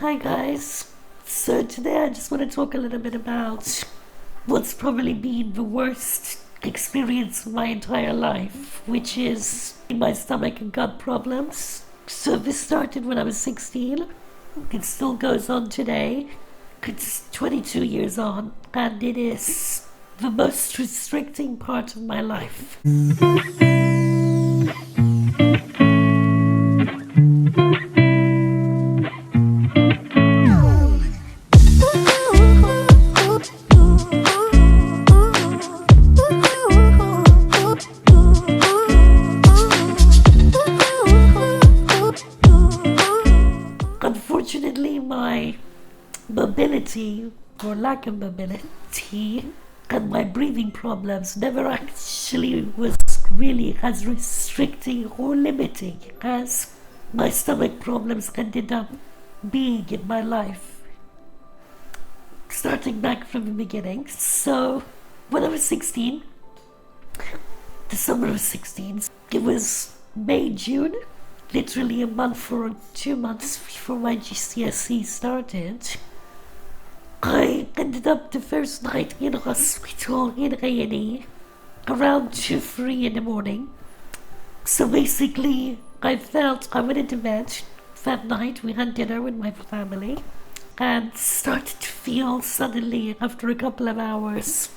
Hi guys. So today I just want to talk a little bit about what's probably been the worst experience of my entire life, which is my stomach and gut problems. So this started when I was 16. It still goes on today. It's 22 years on, and it is the most restricting part of my life. Unfortunately, my mobility or lack of mobility and my breathing problems never actually was really as restricting or limiting as my stomach problems ended up being in my life. Starting back from the beginning. So when I was 16, the summer of 16, it was May, June, literally a month or 2 months before my GCSE started. I ended up the first night in hospital in A&E around 2, 3 in the morning. So basically, I went into bed that night. We had dinner with my family and started to feel suddenly, after a couple of hours,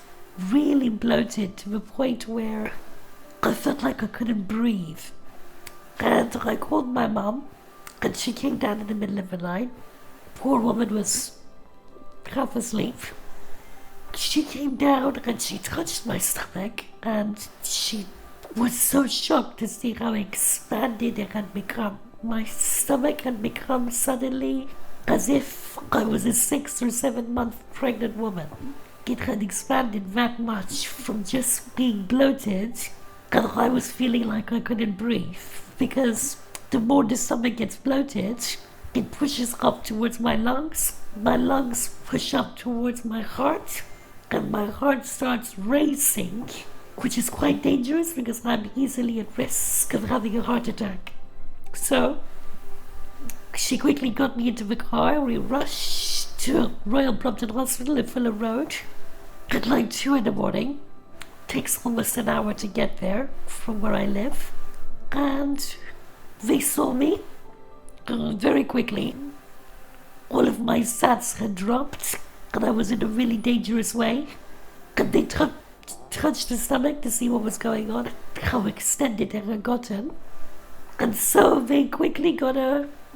really bloated to the point where I felt like I couldn't breathe. And I called my mom, and she came down in the middle of the night. Poor woman was half asleep. She came down and she touched my stomach, and she was so shocked to see how expanded it had become. My stomach had become suddenly as if I was a 6 or 7 month pregnant woman. It had expanded that much from just being bloated, and I was feeling like I couldn't breathe. Because the more the stomach gets bloated, it pushes up towards my lungs. My lungs push up towards my heart, and my heart starts racing, which is quite dangerous because I'm easily at risk of having a heart attack. So she quickly got me into the car. We rushed to Royal Brompton Hospital in Fuller Road at like 2 in the morning. Takes almost an hour to get there from where I live. And they saw me very quickly. All of my sats had dropped, and I was in a really dangerous way. And they touched the stomach to see what was going on, how extended it had gotten. And so they quickly got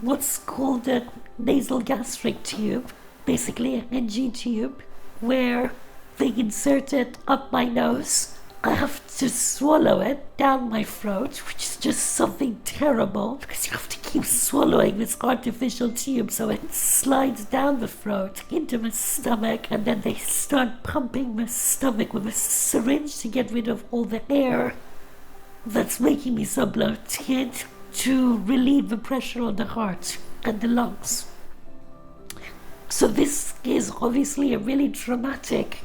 what's called a nasal gastric tube, basically an NG tube, where they insert it up my nose. I have to swallow it down my throat, which is just something terrible because you have to keep swallowing this artificial tube so it slides down the throat into the stomach, and then they start pumping the stomach with a syringe to get rid of all the air that's making me so bloated to relieve the pressure on the heart and the lungs. So this is obviously a really traumatic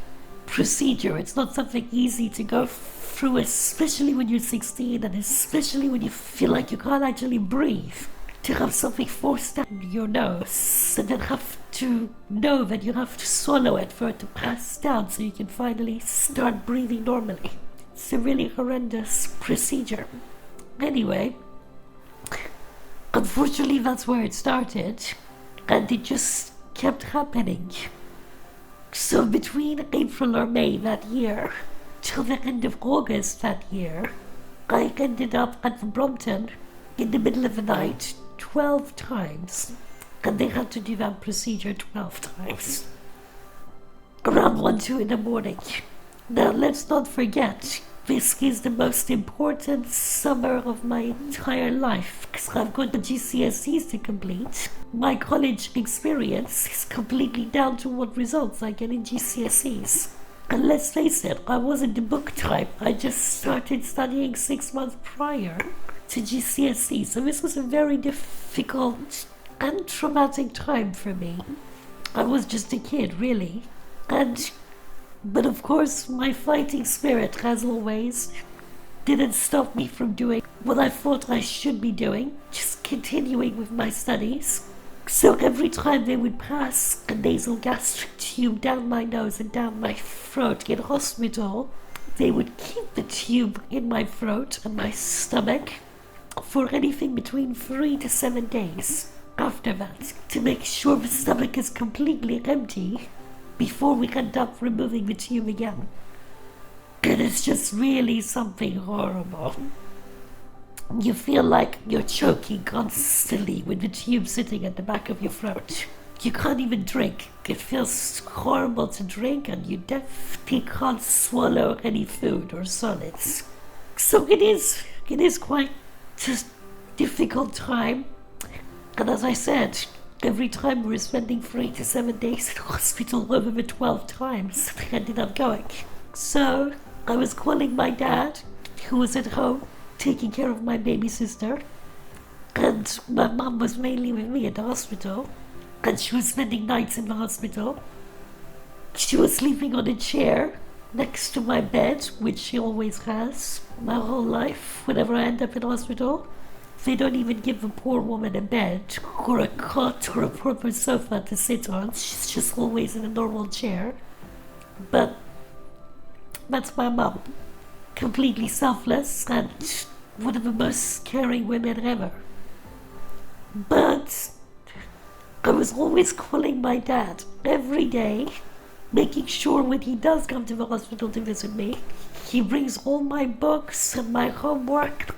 procedure. It's not something easy to go through, especially when you're 16 and especially when you feel like you can't actually breathe. To have something forced down your nose and then have to know that you have to swallow it for it to pass down so you can finally start breathing normally. It's a really horrendous procedure. Anyway, unfortunately that's where it started, and it just kept happening. So between April or May that year till the end of August that year, I ended up at Brompton in the middle of the night 12 times, and they had to do that procedure 12 times around 1, 2 in the morning. Now let's not forget, this is the most important summer of my entire life because I've got the GCSEs to complete. My college experience is completely down to what results I get in GCSEs. And let's face it, I wasn't the book type. I just started studying 6 months prior to GCSE. So this was a very difficult and traumatic time for me. I was just a kid, really. But of course, my fighting spirit, as always, didn't stop me from doing what I thought I should be doing, just continuing with my studies. So every time they would pass a nasal gastric tube down my nose and down my throat in hospital, they would keep the tube in my throat and my stomach for anything between 3 to 7 days after that, to make sure the stomach is completely empty before we end up removing the tube again. And it's just really something horrible. You feel like you're choking constantly with the tube sitting at the back of your throat. You can't even drink. It feels horrible to drink, and you definitely can't swallow any food or solids. So it is quite a difficult time. And as I said, every time we were spending 3 to 7 days in hospital, over the 12 times I ended up going. So I was calling my dad, who was at home taking care of my baby sister, and my mom was mainly with me at the hospital, and she was spending nights in the hospital. She was sleeping on a chair next to my bed, which she always has my whole life whenever I end up in hospital. They don't even give a poor woman a bed or a cot or a proper sofa to sit on. She's just always in a normal chair. But that's my mom. Completely selfless and one of the most caring women ever. But I was always calling my dad every day, making sure when he does come to the hospital to visit me, he brings all my books and my homework,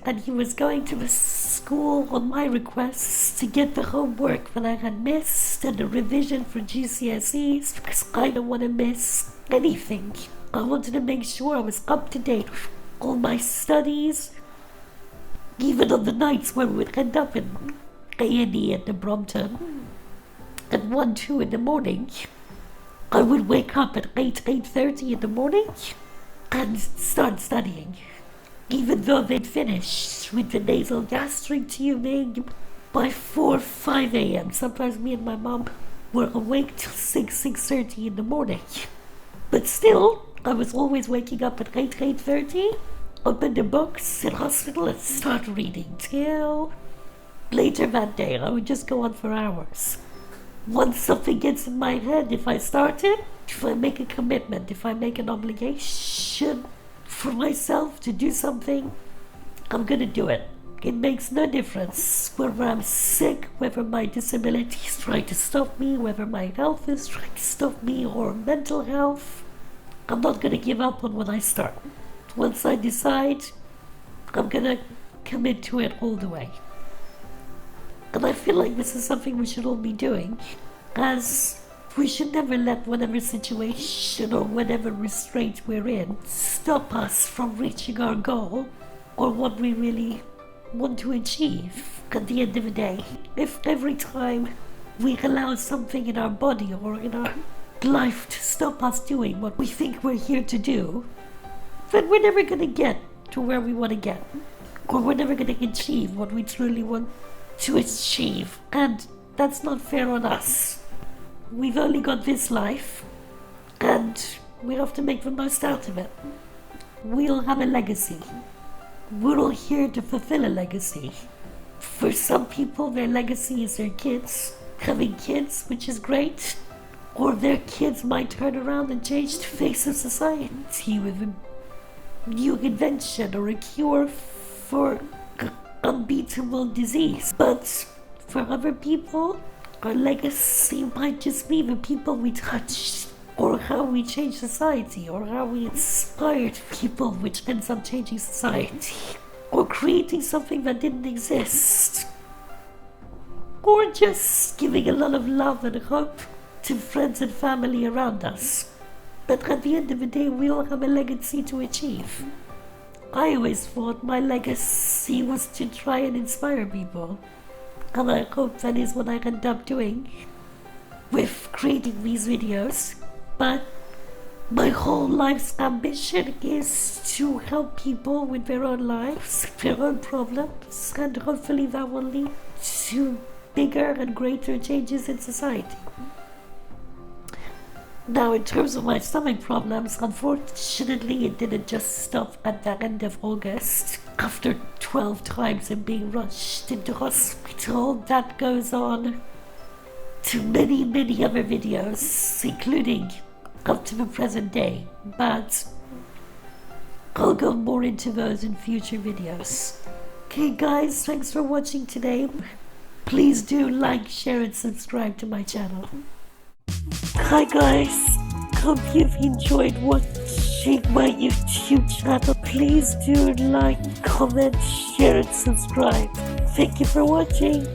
and he was going to the school on my request to get the homework that I had missed and the revision for GCSEs, because I don't want to miss anything. I wanted to make sure I was up to date with all my studies, even on the nights when we would end up in A&E at the Brompton at 1, 2 in the morning. I would wake up at 8:30 in the morning and start studying. Even though they'd finished with the nasal gastric tubing by 4, 5 a.m. Sometimes me and my mom were awake till 6:30 in the morning. But still, I was always waking up at 8:30, open the books in hospital and start reading till later that day. I would just go on for hours. Once something gets in my head, if I start it, if I make a commitment, if I make an obligation for myself to do something, I'm gonna do it. It makes no difference whether I'm sick, whether my disability is trying to stop me, whether my health is trying to stop me, or mental health. I'm not gonna give up on when I start. Once I decide, I'm gonna commit to it all the way. And I feel like this is something we should all be doing, as we should never let whatever situation or whatever restraint we're in stop us from reaching our goal or what we really want to achieve at the end of the day. If every time we allow something in our body or in our life to stop us doing what we think we're here to do, then we're never going to get to where we want to get, or we're never going to achieve what we truly want to achieve. And that's not fair on us. We've only got this life, and we have to make the most out of it. We'll have a legacy. We're all here to fulfill a legacy. For some people, their legacy is their kids, having kids, which is great, or their kids might turn around and change the face of society with a new invention or a cure for unbeatable disease. But for other people, our legacy might just be the people we touched, or how we change society, or how we inspired people, which ends up changing society, or creating something that didn't exist, or just giving a lot of love and hope to friends and family around us. But at the end of the day, we all have a legacy to achieve. I always thought my legacy was to try and inspire people, and I hope that is what I end up doing with creating these videos. But my whole life's ambition is to help people with their own lives, their own problems, and hopefully that will lead to bigger and greater changes in society. Now, in terms of my stomach problems, unfortunately it didn't just stop at the end of August. after 12 times and being rushed into hospital. That goes on to many, many other videos, including up to the present day, but I'll go more into those in future videos. Okay guys, thanks for watching today. Please do like, share and subscribe to my channel. Hi guys, hope you've enjoyed watching my YouTube channel. Please do like, comment, share and subscribe. Thank you for watching.